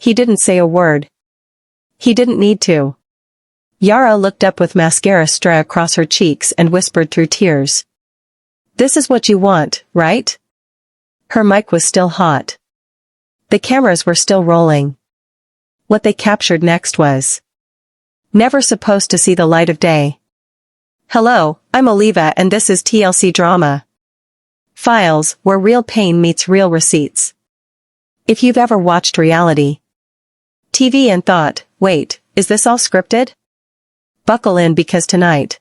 He didn't say a word. He didn't need to. Yara looked up with mascara stray across her cheeks and whispered through tears. This is what you want, right? Her mic was still hot. The cameras were still rolling. What they captured next was never supposed to see the light of day. Hello, I'm Oliva and this is TLC Drama Files, where real pain meets real receipts. If you've ever watched reality TV and thought, wait, is this all scripted? Buckle in because tonight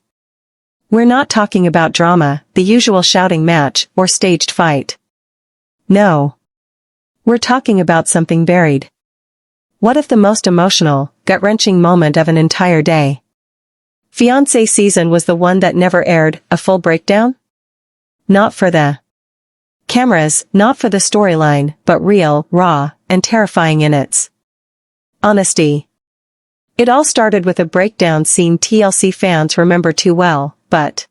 we're not talking about drama, the usual shouting match, or staged fight. No. We're talking about something buried. What if the most emotional, gut-wrenching moment of an entire day? Fiancé season was the one that never aired, a full breakdown? Not for the cameras, not for the storyline, but real, raw, and terrifying in its honesty. It all started with a breakdown scene TLC fans remember too well, but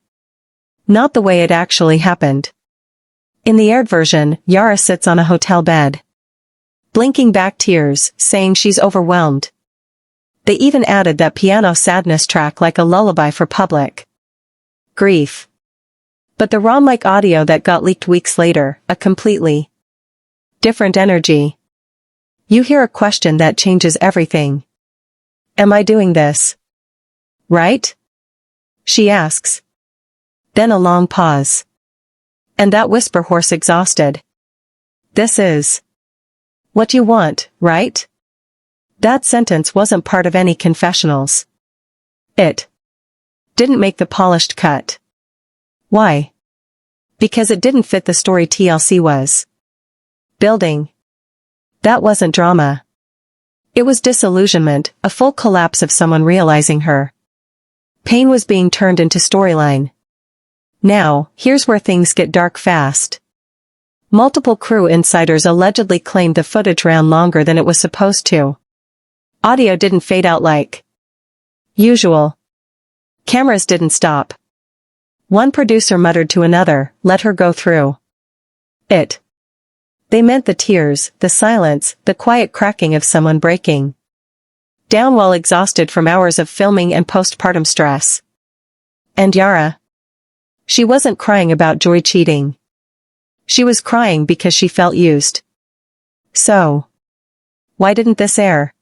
not the way it actually happened. In the aired version, Yara sits on a hotel bed, blinking back tears, saying she's overwhelmed. They even added that piano sadness track like a lullaby for public grief. But the raw mic audio that got leaked weeks later, a completely different energy. You hear a question that changes everything. Am I doing this right? She asks. Then a long pause. And that whisper hoarse exhausted. This is what you want, right? That sentence wasn't part of any confessionals. It didn't make the polished cut. Why? Because it didn't fit the story TLC was building. That wasn't drama. It was disillusionment, a full collapse of someone realizing her pain was being turned into storyline. Now, here's where things get dark fast. Multiple crew insiders allegedly claimed the footage ran longer than it was supposed to. Audio didn't fade out like usual. Cameras didn't stop. One producer muttered to another, let her go through it. They meant the tears, the silence, the quiet cracking of someone breaking down while exhausted from hours of filming and postpartum stress. And Yara? She wasn't crying about Joy cheating. She was crying because she felt used. So, why didn't this air?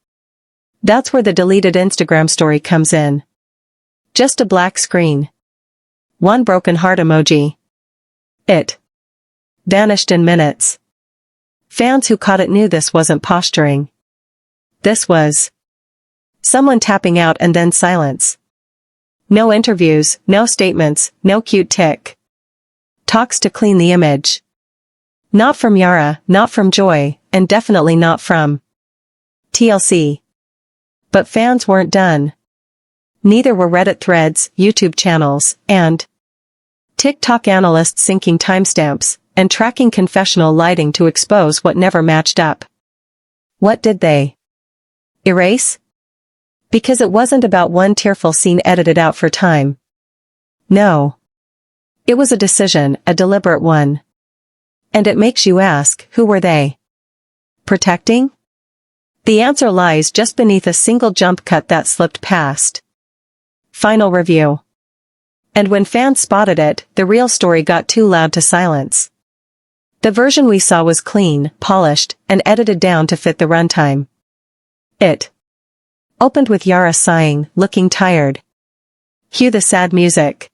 That's where the deleted Instagram story comes in. Just a black screen. One broken heart emoji. It vanished in minutes. Fans who caught it knew this wasn't posturing. This was someone tapping out and then silence. No interviews, no statements, no cute tick talks to clean the image. Not from Yara, not from Joy, and definitely not from TLC. But fans weren't done. Neither were Reddit threads, YouTube channels, and TikTok analysts syncing timestamps and tracking confessional lighting to expose what never matched up. What did they erase? Because it wasn't about one tearful scene edited out for time. No. It was a decision, a deliberate one. And it makes you ask, who were they protecting? The answer lies just beneath a single jump cut that slipped past. Final review. And when fans spotted it, the real story got too loud to silence. The version we saw was clean, polished, and edited down to fit the runtime. It opened with Yara sighing, looking tired. Cue the sad music.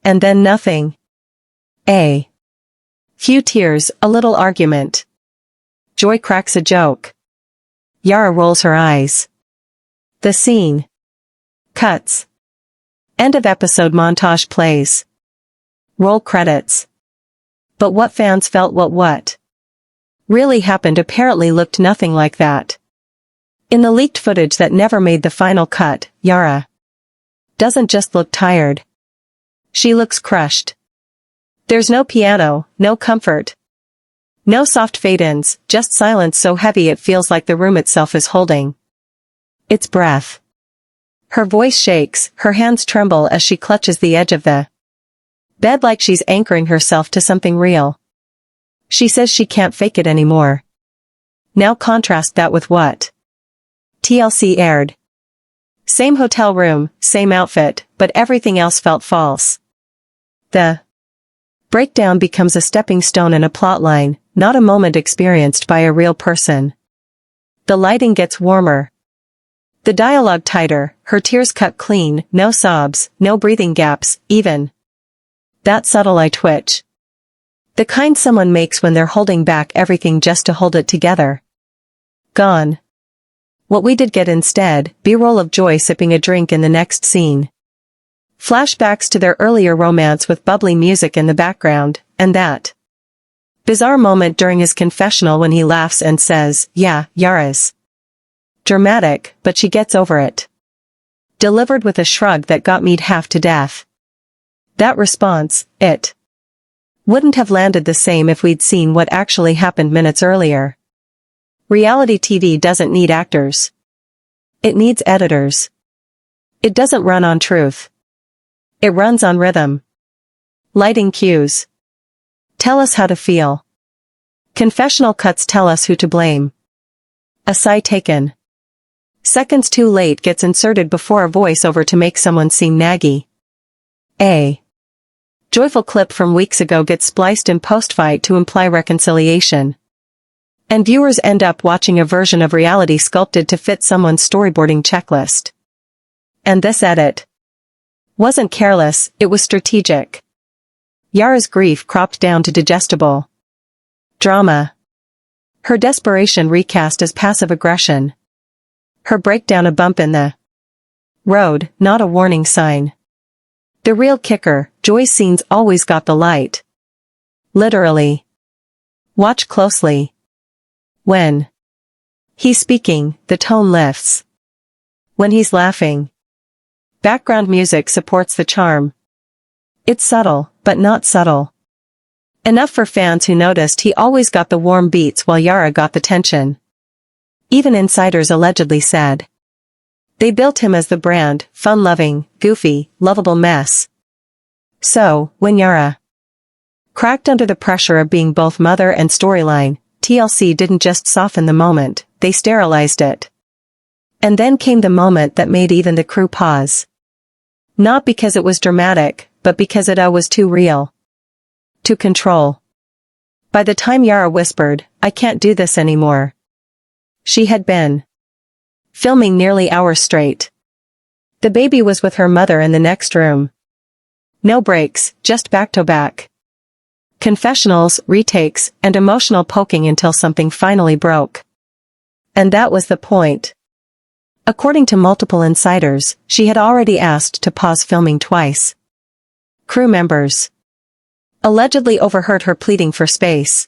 And then nothing. A few tears, a little argument. Joy cracks a joke. Yara rolls her eyes. The scene cuts. End of episode montage plays. Roll credits. But what fans felt what really happened apparently looked nothing like that. In the leaked footage that never made the final cut, Yara doesn't just look tired. She looks crushed. There's no piano, no comfort. No soft fade-ins, just silence so heavy it feels like the room itself is holding its breath. Her voice shakes, her hands tremble as she clutches the edge of the bed like she's anchoring herself to something real. She says she can't fake it anymore. Now contrast that with what TLC aired. Same hotel room, same outfit, but everything else felt false. The breakdown becomes a stepping stone in a plotline, not a moment experienced by a real person. The lighting gets warmer. The dialogue tighter, her tears cut clean, no sobs, no breathing gaps, even that subtle eye twitch. The kind someone makes when they're holding back everything just to hold it together. Gone. What we did get instead, B-roll of Joy sipping a drink in the next scene. Flashbacks to their earlier romance with bubbly music in the background, and that bizarre moment during his confessional when he laughs and says, "Yeah, Yara's dramatic, but she gets over it." Delivered with a shrug that got me half to death. That response, it wouldn't have landed the same if we'd seen what actually happened minutes earlier. Reality TV doesn't need actors. It needs editors. It doesn't run on truth. It runs on rhythm. Lighting cues tell us how to feel. Confessional cuts tell us who to blame. A sigh taken seconds too late gets inserted before a voiceover to make someone seem naggy. A joyful clip from weeks ago gets spliced in post-fight to imply reconciliation. And viewers end up watching a version of reality sculpted to fit someone's storyboarding checklist. And this edit wasn't careless, it was strategic. Yara's grief cropped down to digestible drama. Her desperation recast as passive aggression. Her breakdown a bump in the road, not a warning sign. The real kicker, Joy's scenes always got the light. Literally. Watch closely. When he's speaking, the tone lifts. When he's laughing, background music supports the charm. It's subtle, but not subtle. Enough for fans who noticed he always got the warm beats while Yara got the tension. Even insiders allegedly said they built him as the brand, fun-loving, goofy, lovable mess. So, when Yara cracked under the pressure of being both mother and storyline, TLC didn't just soften the moment, they sterilized it. And then came the moment that made even the crew pause. Not because it was dramatic, but because it was too real. To control. By the time Yara whispered, "I can't do this anymore," she had been filming nearly hours straight. The baby was with her mother in the next room. No breaks, just back-to-back. Confessionals, retakes, and emotional poking until something finally broke. And that was the point. According to multiple insiders, she had already asked to pause filming twice. Crew members allegedly overheard her pleading for space.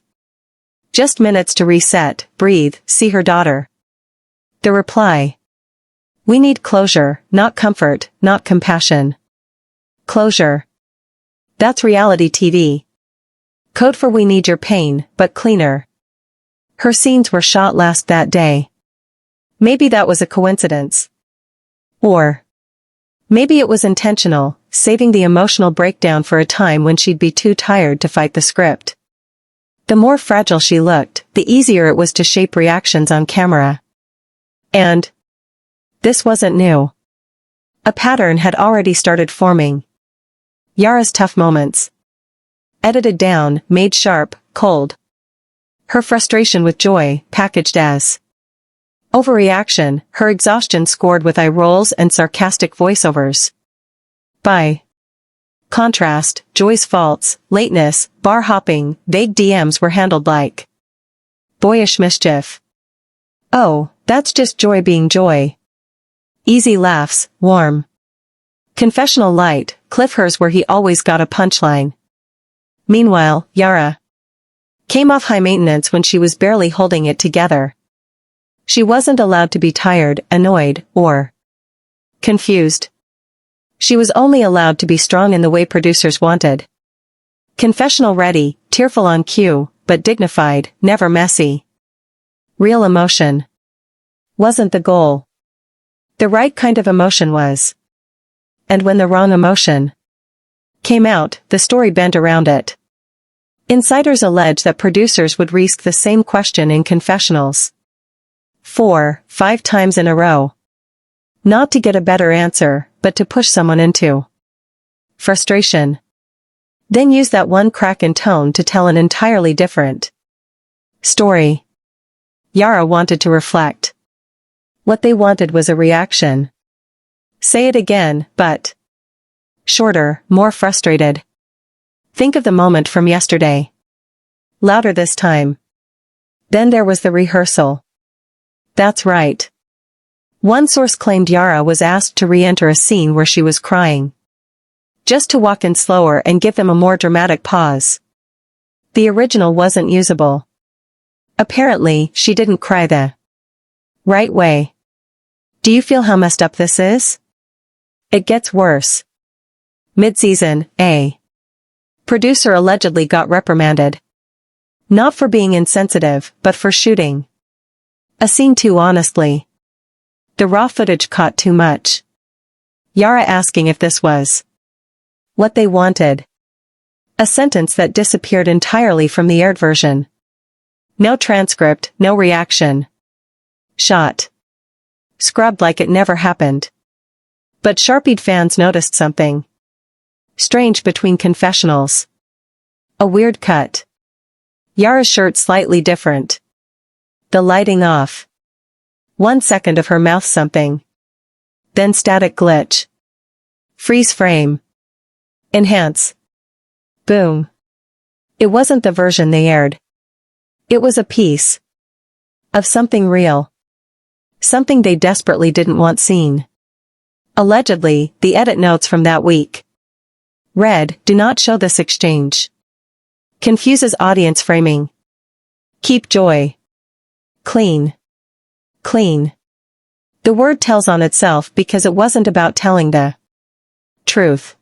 Just minutes to reset, breathe, see her daughter. The reply: "We need closure, not comfort, not compassion." Closure. That's reality TV. Code for "we need your pain, but cleaner." Her scenes were shot last that day. Maybe that was a coincidence. Or maybe it was intentional, saving the emotional breakdown for a time when she'd be too tired to fight the script. The more fragile she looked, the easier it was to shape reactions on camera. And this wasn't new. A pattern had already started forming. Yara's tough moments. Edited down, made sharp, cold. Her frustration with Joy, packaged as overreaction, her exhaustion scored with eye rolls and sarcastic voiceovers. By contrast, Joy's faults, lateness, bar hopping, vague DMs were handled like boyish mischief. Oh, that's just Joy being Joy. Easy laughs, warm. Confessional light, Cliff hers where he always got a punchline. Meanwhile, Yara came off high maintenance when she was barely holding it together. She wasn't allowed to be tired, annoyed, or confused. She was only allowed to be strong in the way producers wanted. Confessional ready, tearful on cue, but dignified, never messy. Real emotion wasn't the goal. The right kind of emotion was. And when the wrong emotion came out, the story bent around it. Insiders allege that producers would risk the same question in confessionals. 4, 5 times in a row. Not to get a better answer, but to push someone into frustration. Then use that one crack in tone to tell an entirely different story. Yara wanted to reflect. What they wanted was a reaction. Say it again, but shorter, more frustrated. Think of the moment from yesterday. Louder this time. Then there was the rehearsal. That's right. One source claimed Yara was asked to re-enter a scene where she was crying. Just to walk in slower and give them a more dramatic pause. The original wasn't usable. Apparently, she didn't cry the right way. Do you feel how messed up this is? It gets worse. Mid-season, a producer allegedly got reprimanded. Not for being insensitive, but for shooting a scene too honestly. The raw footage caught too much. Yara asking if this was what they wanted. A sentence that disappeared entirely from the aired version. No transcript, no reaction. Shot. Scrubbed like it never happened. But Sharpied fans noticed something strange between confessionals. A weird cut. Yara's shirt slightly different. The lighting off. 1 second of her mouth something. Then static glitch. Freeze frame. Enhance. Boom. It wasn't the version they aired. It was a piece of something real. Something they desperately didn't want seen. Allegedly, the edit notes from that week read, "Do not show this exchange. Confuses audience framing. Keep joy clean. Clean." The word tells on itself because it wasn't about telling the truth.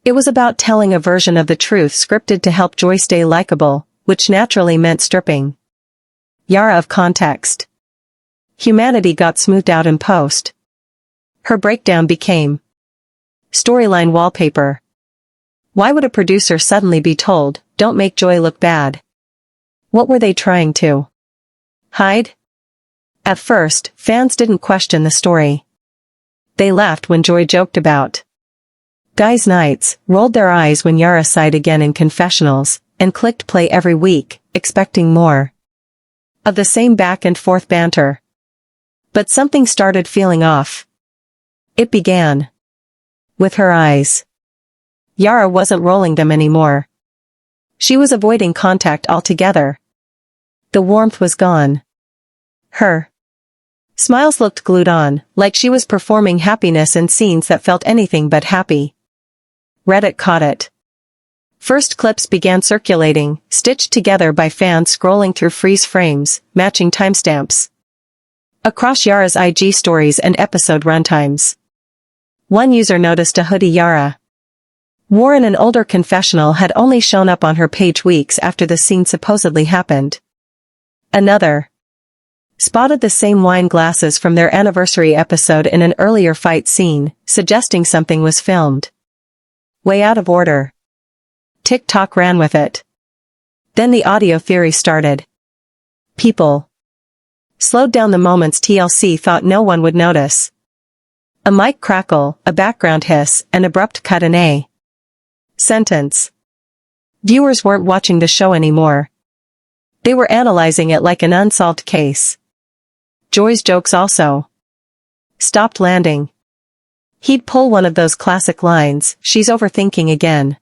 It was about telling a version of the truth scripted to help Joy stay likable, which naturally meant stripping Yara of context. Humanity got smoothed out in post. Her breakdown became storyline wallpaper. Why would a producer suddenly be told, "Don't make Joy look bad"? What were they trying to hide? At first, fans didn't question the story. They laughed when Joy joked about guys' nights, rolled their eyes when Yara sighed again in confessionals, and clicked play every week, expecting more of the same back and forth banter. But something started feeling off. It began with her eyes. Yara wasn't rolling them anymore. She was avoiding contact altogether. The warmth was gone. Her smiles looked glued on, like she was performing happiness in scenes that felt anything but happy. Reddit caught it. First clips began circulating, stitched together by fans scrolling through freeze frames, matching timestamps across Yara's IG stories and episode runtimes. One user noticed a hoodie Yara wore in an older confessional had only shown up on her page weeks after the scene supposedly happened. Another spotted the same wine glasses from their anniversary episode in an earlier fight scene, suggesting something was filmed way out of order. TikTok ran with it. Then the audio theory started. People slowed down the moments TLC thought no one would notice. A mic crackle, a background hiss, an abrupt cut in a sentence. Viewers weren't watching the show anymore. They were analyzing it like an unsolved case. Joy's jokes also stopped landing. He'd pull one of those classic lines, "She's overthinking again."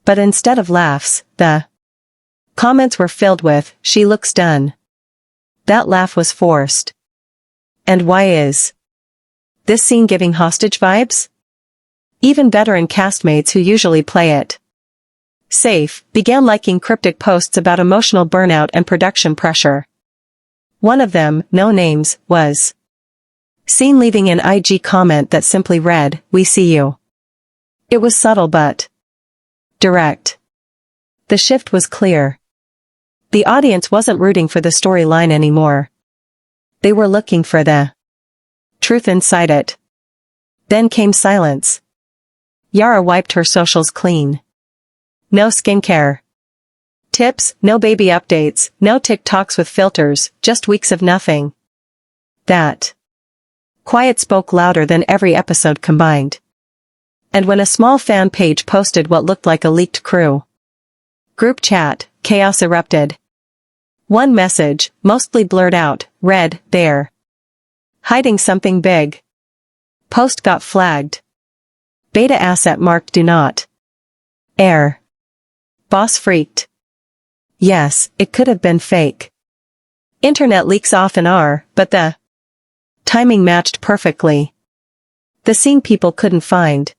But instead of laughs, the comments were filled with, "She looks done." That laugh was forced. And why is this scene giving hostage vibes? Even veteran castmates who usually play it safe began liking cryptic posts about emotional burnout and production pressure. One of them, no names, was seen leaving an IG comment that simply read, "We see you." It was subtle but direct. The shift was clear. The audience wasn't rooting for the storyline anymore. They were looking for the truth inside it. Then came silence. Yara wiped her socials clean. No skincare tips, no baby updates, no TikToks with filters, just weeks of nothing. That quiet spoke louder than every episode combined. And when a small fan page posted what looked like a leaked crew group chat, chaos erupted. One message, mostly blurred out, read, "They're hiding something big." Post got flagged. Beta asset marked do not air. Boss freaked. Yes, it could have been fake. Internet leaks often are, but the timing matched perfectly. The scene people couldn't find.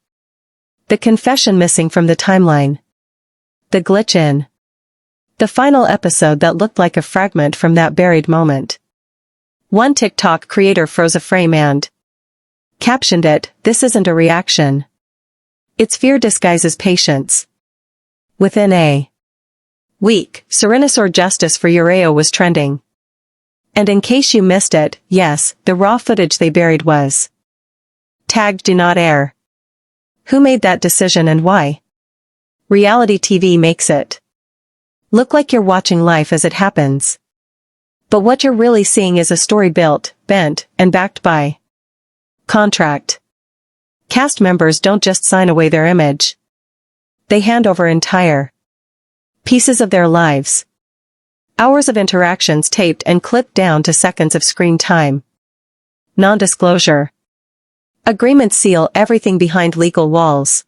The confession missing from the timeline. The glitch in the final episode that looked like a fragment from that buried moment. One TikTok creator froze a frame and captioned it, "This isn't a reaction. It's fear disguises patience." Within a week, Serenus or Justice for Ureo was trending. And in case you missed it, yes, the raw footage they buried was tagged do not air. Who made that decision and why? Reality TV makes it look like you're watching life as it happens. But what you're really seeing is a story built, bent, and backed by contract. Cast members don't just sign away their image. They hand over entire pieces of their lives. Hours of interactions taped and clipped down to seconds of screen time. Non-disclosure agreements seal everything behind legal walls.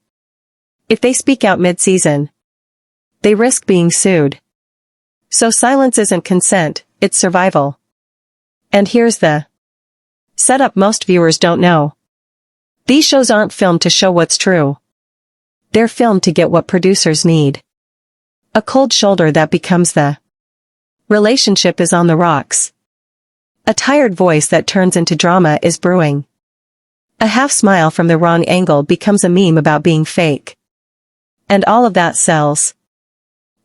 If they speak out mid-season, they risk being sued. So silence isn't consent, it's survival. And here's the setup most viewers don't know. These shows aren't filmed to show what's true. They're filmed to get what producers need. A cold shoulder that becomes the relationship is on the rocks. A tired voice that turns into drama is brewing. A half smile from the wrong angle becomes a meme about being fake. And all of that sells.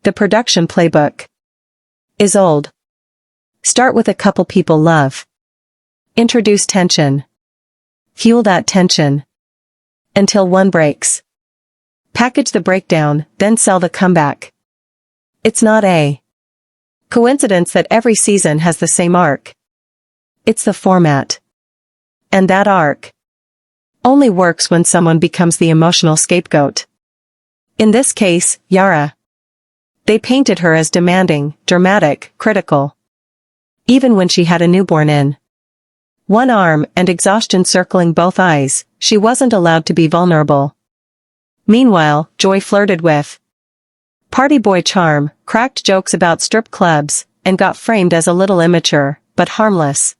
The production playbook is old. Start with a couple people love. Introduce tension. Fuel that tension until one breaks. Package the breakdown, then sell the comeback. It's not a coincidence that every season has the same arc. It's the format. And that arc only works when someone becomes the emotional scapegoat. In this case, Yara. They painted her as demanding, dramatic, critical. Even when she had a newborn in one arm and exhaustion circling both eyes, she wasn't allowed to be vulnerable. Meanwhile, Joy flirted with party boy charm, cracked jokes about strip clubs, and got framed as a little immature, but harmless.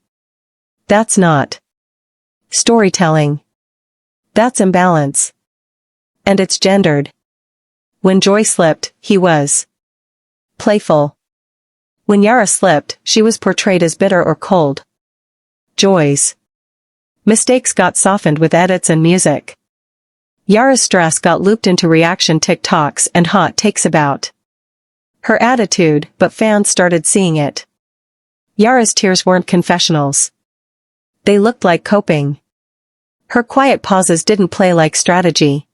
That's not storytelling. That's imbalance. And it's gendered. When Joy slipped, he was playful. When Yara slipped, she was portrayed as bitter or cold. Joy's mistakes got softened with edits and music. Yara's stress got looped into reaction TikToks and hot takes about her attitude, but fans started seeing it. Yara's tears weren't confessionals. They looked like coping. Her quiet pauses didn't play like strategy.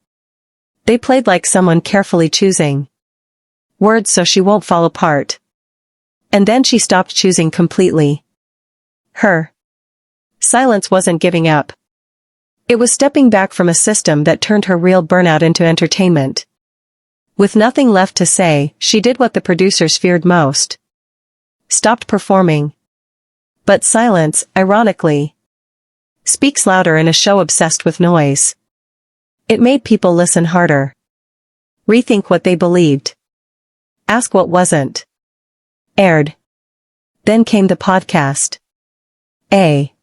They played like someone carefully choosing words so she won't fall apart. And then she stopped choosing completely. Her silence wasn't giving up. It was stepping back from a system that turned her real burnout into entertainment. With nothing left to say, she did what the producers feared most. Stopped performing. But silence, ironically, speaks louder in a show obsessed with noise. It made people listen harder. Rethink what they believed. Ask what wasn't aired. Then came the podcast. A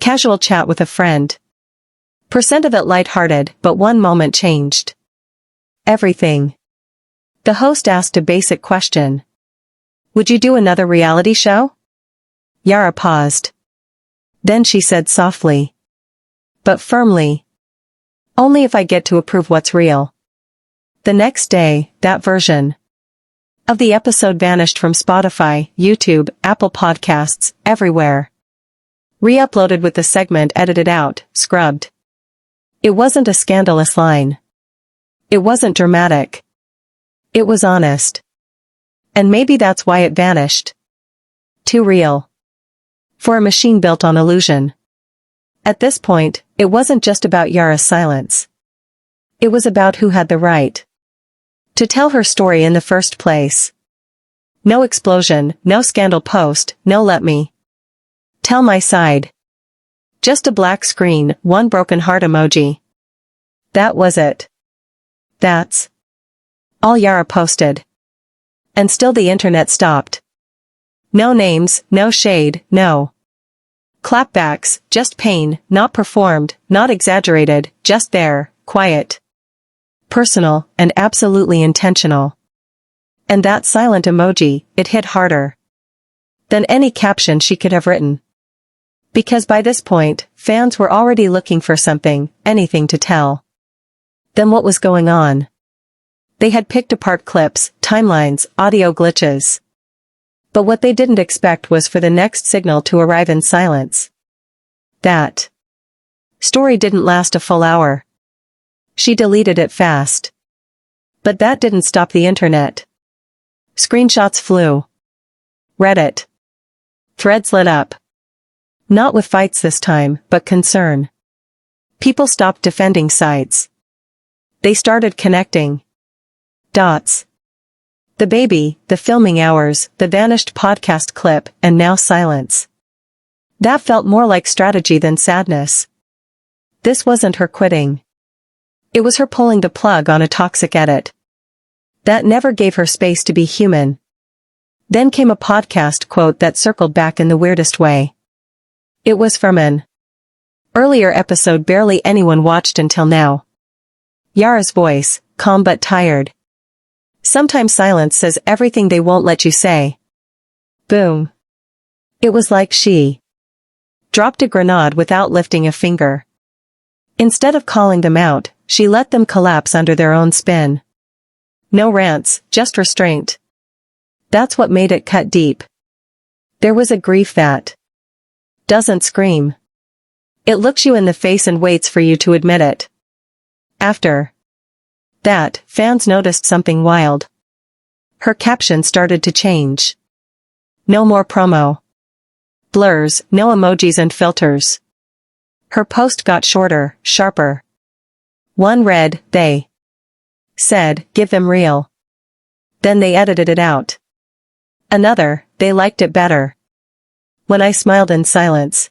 casual chat with a friend. Percent of it lighthearted, but one moment changed everything. The host asked a basic question. Would you do another reality show? Yara paused. Then she said softly, but firmly, only if I get to approve what's real. The next day, that version of the episode vanished from Spotify, YouTube, Apple Podcasts, everywhere. Re-uploaded with the segment edited out, scrubbed. It wasn't a scandalous line. It wasn't dramatic. It was honest. And maybe that's why it vanished. Too real. For a machine built on illusion. At this point, it wasn't just about Yara's silence. It was about who had the right to tell her story in the first place. No explosion, no scandal post, no let me tell my side. Just a black screen, one broken heart emoji. That was it. That's all Yara posted. And still the internet stopped. No names, no shade, no clapbacks, just pain, not performed, not exaggerated, just there, quiet, personal, and absolutely intentional. And that silent emoji, it hit harder than any caption she could have written. Because by this point, fans were already looking for something, anything to tell them what was going on. They had picked apart clips, timelines, audio glitches. But what they didn't expect was for the next signal to arrive in silence. That story didn't last a full hour. She deleted it fast. But that didn't stop the internet. Screenshots flew. Reddit threads lit up. Not with fights this time, but concern. People stopped defending sides. They started connecting dots. The baby, the filming hours, the vanished podcast clip, and now silence. That felt more like strategy than sadness. This wasn't her quitting. It was her pulling the plug on a toxic edit. That never gave her space to be human. Then came a podcast quote that circled back in the weirdest way. It was from an earlier episode barely anyone watched until now. Yara's voice, calm but tired. Sometimes silence says everything they won't let you say. Boom. It was like she dropped a grenade without lifting a finger. Instead of calling them out, she let them collapse under their own spin. No rants, just restraint. That's what made it cut deep. There was a grief that doesn't scream. It looks you in the face and waits for you to admit it. After that, fans noticed something wild. Her caption started to change. No more promo. Blurs, no emojis and filters. Her post got shorter, sharper. One read, they said, give them real. Then they edited it out. Another, they liked it better. When I smiled in silence.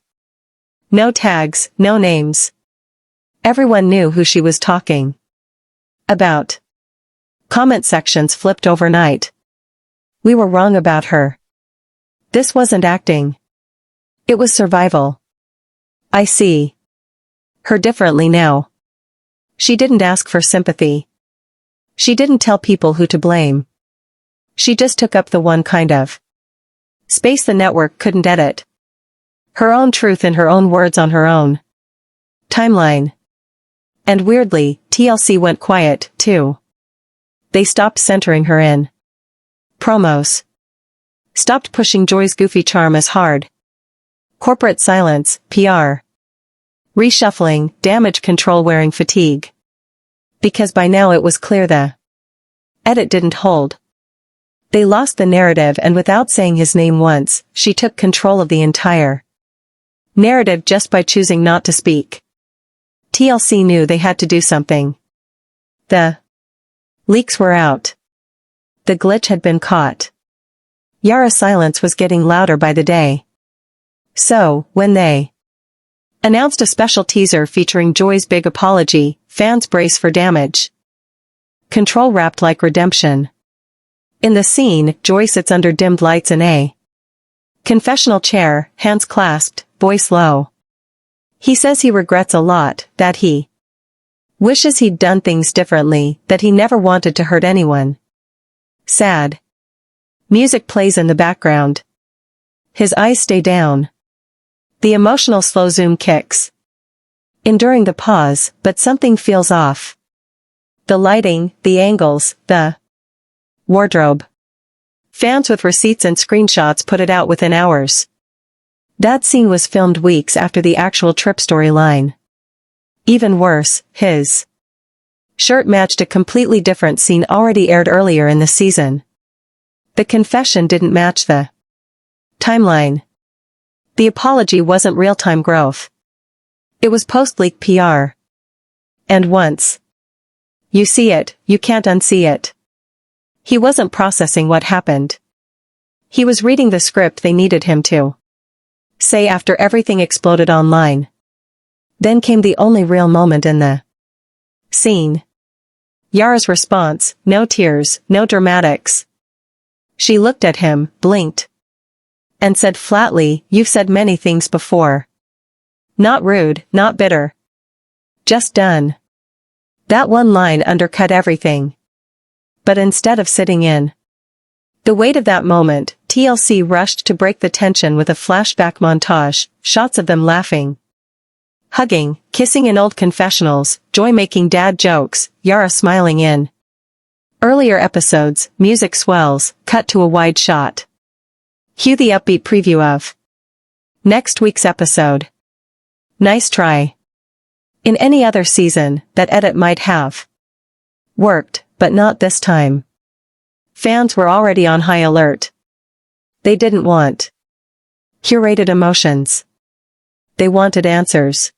No tags, no names. Everyone knew who she was talking about. Comment sections flipped overnight. We were wrong about her. This wasn't acting. It was survival. I see her differently now. She didn't ask for sympathy. She didn't tell people who to blame. She just took up the one kind of space the network couldn't edit. Her own truth in her own words on her own timeline. And weirdly, TLC went quiet, too. They stopped centering her in promos. Stopped pushing Joy's goofy charm as hard. Corporate silence, PR. Reshuffling, damage control wearing fatigue. Because by now it was clear the edit didn't hold. They lost the narrative, and without saying his name once, she took control of the entire narrative just by choosing not to speak. TLC knew they had to do something. The leaks were out. The glitch had been caught. Yara's silence was getting louder by the day. So, when they announced a special teaser featuring Joy's big apology, fans brace for damage. Control wrapped like redemption. In the scene, Joy sits under dimmed lights in a confessional chair, hands clasped, voice low. He says he regrets a lot, that he wishes he'd done things differently, that he never wanted to hurt anyone. Sad. Music plays in the background. His eyes stay down. The emotional slow zoom kicks. Enduring the pause, but something feels off. The lighting, the angles, the wardrobe. Fans with receipts and screenshots put it out within hours. That scene was filmed weeks after the actual trip storyline. Even worse, his shirt matched a completely different scene already aired earlier in the season. The confession didn't match the timeline. The apology wasn't real-time growth. It was post-leak PR. And once you see it, you can't unsee it. He wasn't processing what happened. He was reading the script they needed him to say after everything exploded online. Then came the only real moment in the scene. Yara's response, no tears, no dramatics. She looked at him, blinked, and said flatly, "You've said many things before. Not rude, not bitter. Just done." That one line undercut everything. But instead of sitting in the weight of that moment, TLC rushed to break the tension with a flashback montage, shots of them laughing, hugging, kissing in old confessionals, Joy making dad jokes, Yara smiling in earlier episodes, music swells, cut to a wide shot. Cue the upbeat preview of next week's episode. Nice try. In any other season, that edit might have worked, but not this time. Fans were already on high alert. They didn't want curated emotions. They wanted answers.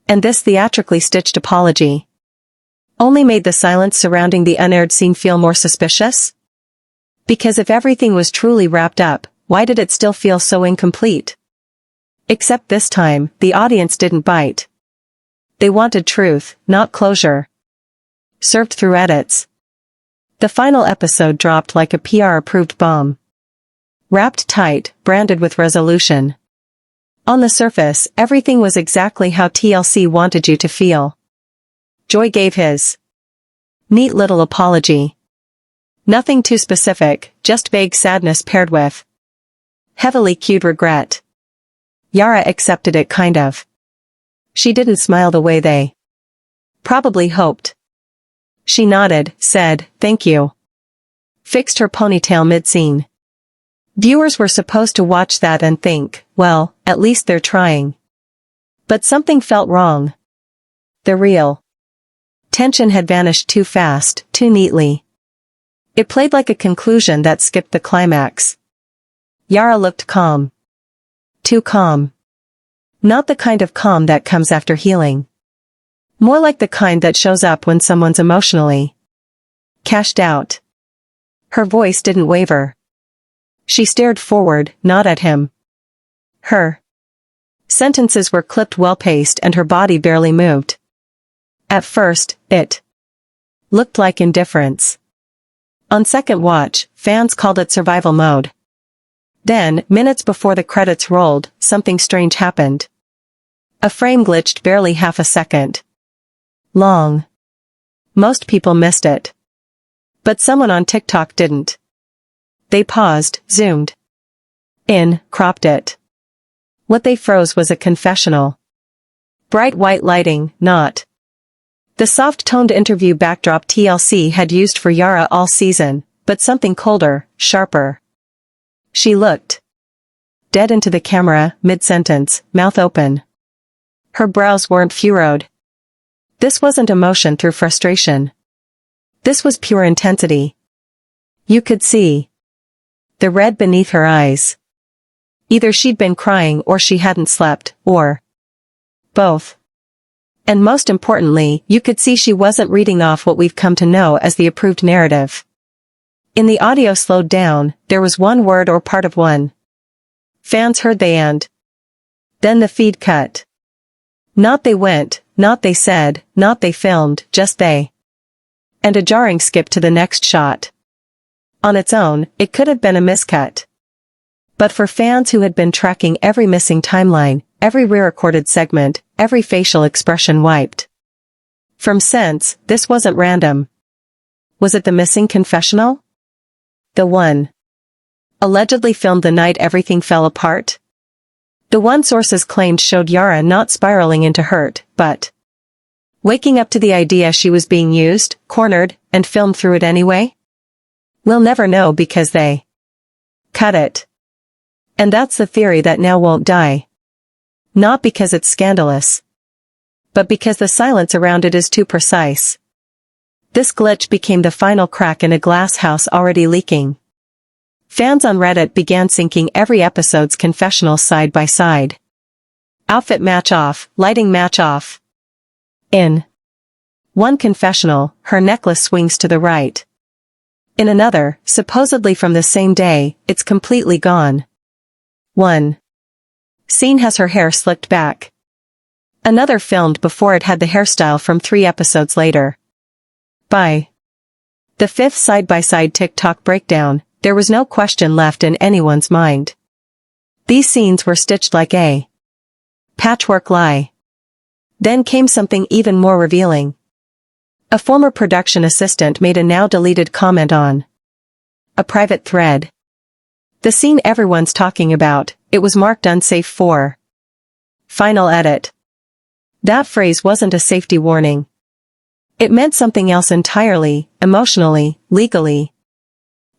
And this theatrically stitched apology only made the silence surrounding the unaired scene feel more suspicious. Because if everything was truly wrapped up, why did it still feel so incomplete? Except this time, the audience didn't bite. They wanted truth, not closure. Served through edits. The final episode dropped like a PR-approved bomb. Wrapped tight, branded with resolution. On the surface, everything was exactly how TLC wanted you to feel. Joy gave his neat little apology. Nothing too specific, just vague sadness paired with heavily cued regret. Yara accepted it kind of. She didn't smile the way they probably hoped. She nodded, said, "Thank you." Fixed her ponytail mid-scene. Viewers were supposed to watch that and think, well, at least they're trying. But something felt wrong. The real tension had vanished too fast, too neatly. It played like a conclusion that skipped the climax. Yara looked calm. Too calm. Not the kind of calm that comes after healing. More like the kind that shows up when someone's emotionally cashed out. Her voice didn't waver. She stared forward, not at him. Her sentences were clipped well-paced and her body barely moved. At first, it looked like indifference. On second watch, fans called it survival mode. Then, minutes before the credits rolled, something strange happened. A frame glitched barely half a second long. Most people missed it. But someone on TikTok didn't. They paused, zoomed in, cropped it. What they froze was a confessional. Bright white lighting, not the soft-toned interview backdrop TLC had used for Yara all season, but something colder, sharper. She looked dead into the camera, mid-sentence, mouth open. Her brows weren't furrowed. This wasn't emotion through frustration. This was pure intensity. You could see the red beneath her eyes. Either she'd been crying or she hadn't slept, or both. And most importantly, you could see she wasn't reading off what we've come to know as the approved narrative. In the audio slowed down, there was one word or part of one. Fans heard they and then the feed cut. Not they went, not they said, not they filmed, just they. And a jarring skip to the next shot. On its own, it could have been a miscut. But for fans who had been tracking every missing timeline, every re-recorded segment, every facial expression wiped from sense, this wasn't random. Was it the missing confessional? The one allegedly filmed the night everything fell apart? The one sources claimed showed Yara not spiraling into hurt, but waking up to the idea she was being used, cornered, and filmed through it anyway? We'll never know because they cut it. And that's the theory that now won't die. Not because it's scandalous, but because the silence around it is too precise. This glitch became the final crack in a glass house already leaking. Fans on Reddit began syncing every episode's confessional side by side. Outfit match off, lighting match off. In one confessional, her necklace swings to the right. In another, supposedly from the same day, it's completely gone. One scene has her hair slicked back. Another filmed before it had the hairstyle from 3 episodes later. By the 5th side-by-side TikTok breakdown, there was no question left in anyone's mind. These scenes were stitched like a patchwork lie. Then came something even more revealing. A former production assistant made a now-deleted comment on a private thread. The scene everyone's talking about, it was marked unsafe for final edit. That phrase wasn't a safety warning. It meant something else entirely, emotionally, legally,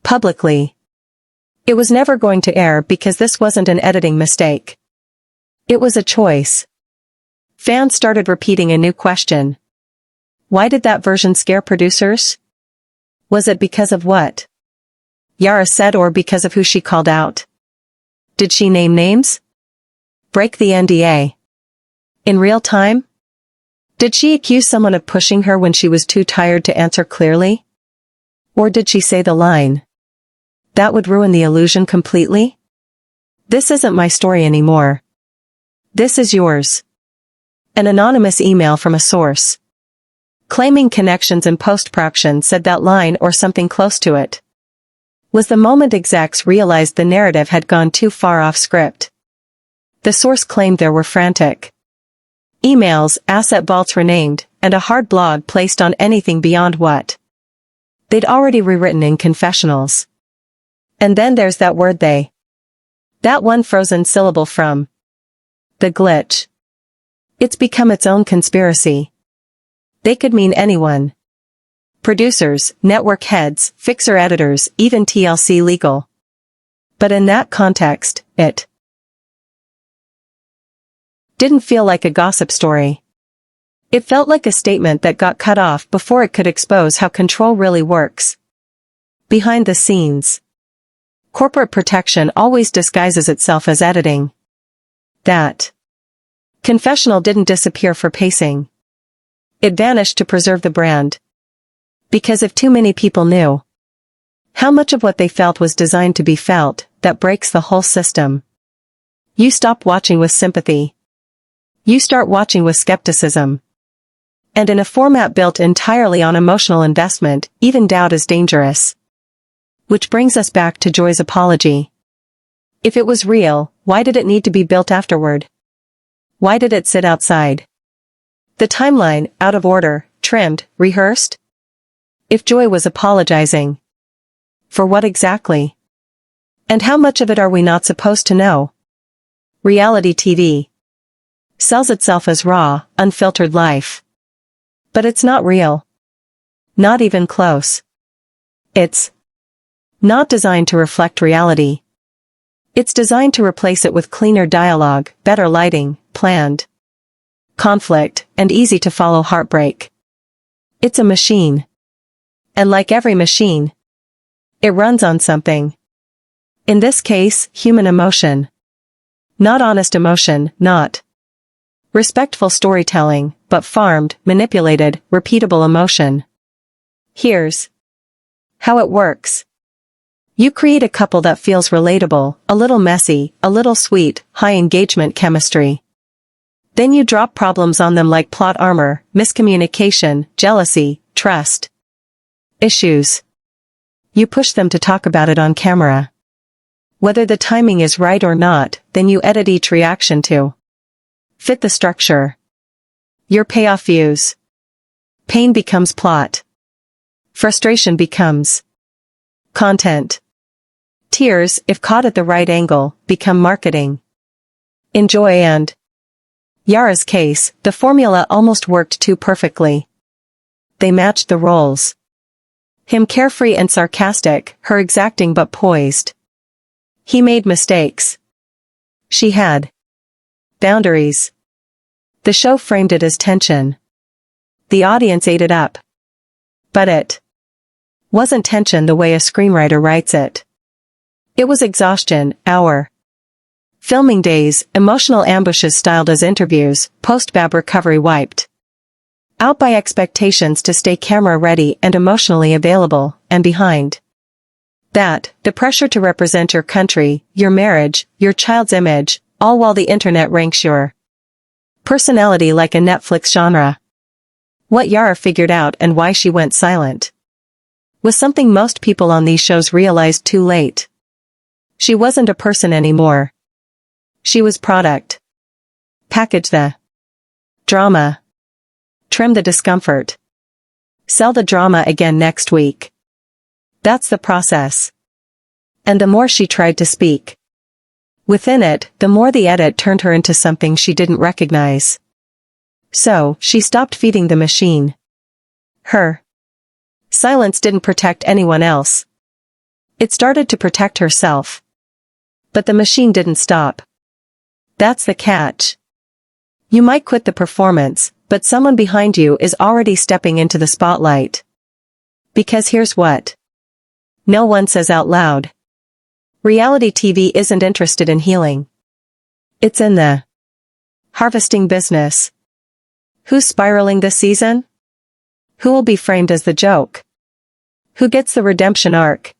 publicly. It was never going to air because this wasn't an editing mistake. It was a choice. Fans started repeating a new question. Why did that version scare producers? Was it because of what Yara said or because of who she called out? Did she name names? Break the NDA? In real time? Did she accuse someone of pushing her when she was too tired to answer clearly? Or did she say the line that would ruin the illusion completely? This isn't my story anymore. This is yours. An anonymous email from a source claiming connections in post-production said that line or something close to it was the moment execs realized the narrative had gone too far off script. The source claimed there were frantic emails, asset vaults renamed, and a hard blog placed on anything beyond what they'd already rewritten in confessionals. And then there's that word they. That one frozen syllable from the glitch. It's become its own conspiracy. They could mean anyone. Producers, network heads, fixer editors, even TLC legal. But in that context, it didn't feel like a gossip story. It felt like a statement that got cut off before it could expose how control really works. Behind the scenes. Corporate protection always disguises itself as editing. That confessional didn't disappear for pacing. It vanished to preserve the brand. Because if too many people knew how much of what they felt was designed to be felt, that breaks the whole system. You stop watching with sympathy. You start watching with skepticism. And in a format built entirely on emotional investment, even doubt is dangerous. Which brings us back to Joy's apology. If it was real, why did it need to be built afterward? Why did it sit outside the timeline, out of order, trimmed, rehearsed? If Joy was apologizing, for what exactly? And how much of it are we not supposed to know? Reality TV sells itself as raw, unfiltered life. But it's not real. Not even close. It's not designed to reflect reality. It's designed to replace it with cleaner dialogue, better lighting, planned conflict, and easy-to-follow heartbreak. It's a machine. And like every machine, it runs on something. In this case, human emotion. Not honest emotion, not respectful storytelling, but farmed, manipulated, repeatable emotion. Here's how it works. You create a couple that feels relatable, a little messy, a little sweet, high engagement chemistry. Then you drop problems on them like plot armor, miscommunication, jealousy, trust issues. You push them to talk about it on camera. Whether the timing is right or not, then you edit each reaction to fit the structure. Your payoff views. Pain becomes plot. Frustration becomes content. Tears, if caught at the right angle, become marketing. In Joy and Yara's case, the formula almost worked too perfectly. They matched the roles. Him carefree and sarcastic, her exacting but poised. He made mistakes. She had boundaries. The show framed it as tension. The audience ate it up. But it wasn't tension the way a screenwriter writes it. It was exhaustion, hour. Filming days, emotional ambushes styled as interviews, post-BAB recovery wiped out by expectations to stay camera-ready and emotionally available, and behind that, the pressure to represent your country, your marriage, your child's image, all while the internet ranks your personality like a Netflix genre. What Yara figured out and why she went silent was something most people on these shows realized too late. She wasn't a person anymore. She was product. Package the drama. Trim the discomfort. Sell the drama again next week. That's the process. And the more she tried to speak within it, the more the edit turned her into something she didn't recognize. So, she stopped feeding the machine. Her silence didn't protect anyone else. It started to protect herself. But the machine didn't stop. That's the catch. You might quit the performance, but someone behind you is already stepping into the spotlight. Because here's what no one says out loud. Reality TV isn't interested in healing. It's in the harvesting business. Who's spiraling this season? Who will be framed as the joke? Who gets the redemption arc?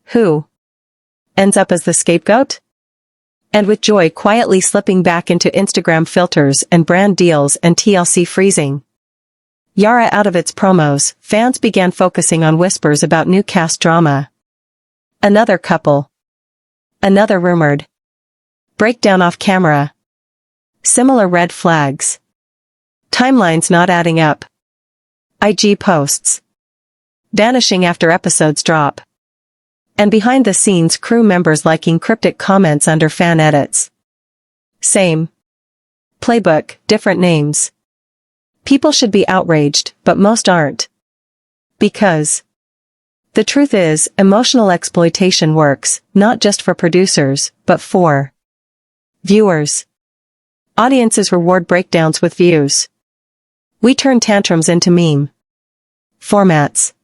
Who ends up as the scapegoat? And with joy quietly slipping back into Instagram filters and brand deals and TLC freezing Yara out of its promos, fans began focusing on whispers about new cast drama. Another couple. Another rumored breakdown off camera. Similar red flags. Timelines not adding up. IG posts vanishing after episodes drop. And behind the scenes crew members liking cryptic comments under fan edits. Same playbook, different names. People should be outraged, but most aren't. Because the truth is, emotional exploitation works, not just for producers, but for viewers. Audiences reward breakdowns with views. We turn tantrums into meme formats.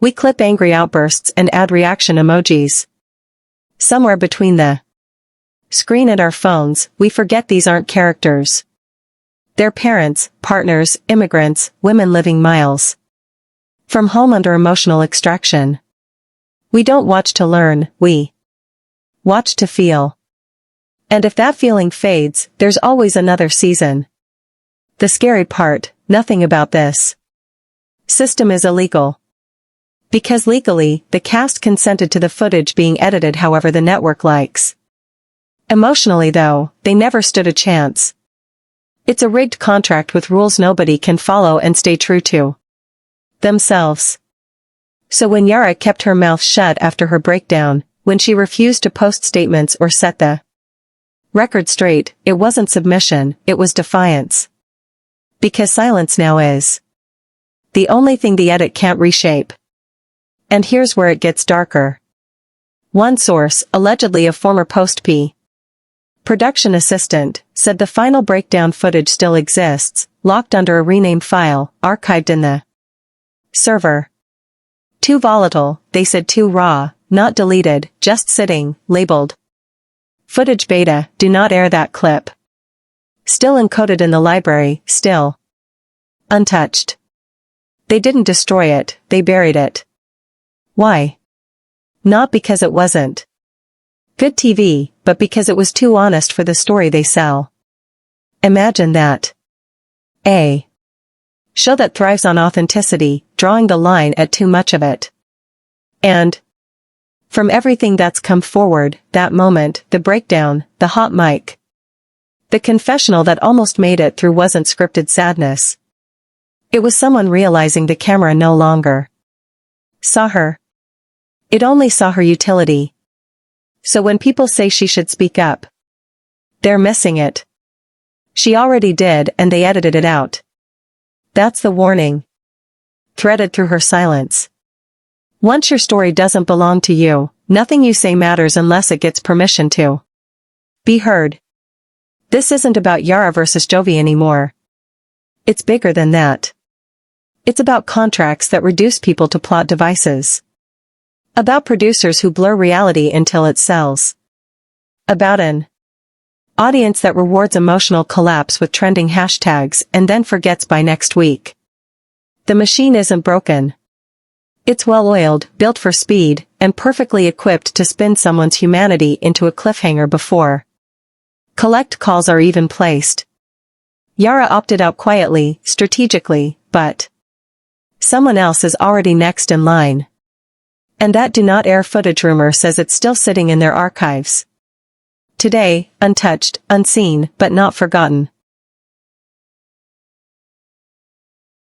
We clip angry outbursts and add reaction emojis. Somewhere between the screen and our phones, we forget these aren't characters. They're parents, partners, immigrants, women living miles from home under emotional extraction. We don't watch to learn, we watch to feel. And if that feeling fades, there's always another season. The scary part, nothing about this system is illegal. Because legally, the cast consented to the footage being edited however the network likes. Emotionally though, they never stood a chance. It's a rigged contract with rules nobody can follow and stay true to themselves. So when Yara kept her mouth shut after her breakdown, when she refused to post statements or set the record straight, it wasn't submission, it was defiance. Because silence now is the only thing the edit can't reshape. And here's where it gets darker. One source, allegedly a former Post-P production assistant, said the final breakdown footage still exists, locked under a renamed file, archived in the server. Too volatile, they said, too raw, not deleted, just sitting, labeled footage beta, do not air that clip. Still encoded in the library, still untouched. They didn't destroy it, they buried it. Why? Not because it wasn't good TV, but because it was too honest for the story they sell. Imagine that. A show that thrives on authenticity, drawing the line at too much of it. And from everything that's come forward, that moment, the breakdown, the hot mic, the confessional that almost made it through wasn't scripted sadness. It was someone realizing the camera no longer saw her. It only saw her utility. So when people say she should speak up, they're missing it. She already did and they edited it out. That's the warning threaded through her silence. Once your story doesn't belong to you, nothing you say matters unless it gets permission to be heard. This isn't about Yara versus Jovi anymore. It's bigger than that. It's about contracts that reduce people to plot devices. About producers who blur reality until it sells. About an audience that rewards emotional collapse with trending hashtags and then forgets by next week. The machine isn't broken. It's well-oiled, built for speed, and perfectly equipped to spin someone's humanity into a cliffhanger before collect calls are even placed. Yara opted out quietly, strategically, but someone else is already next in line. And that do not air footage rumor says it's still sitting in their archives. Today, untouched, unseen, but not forgotten.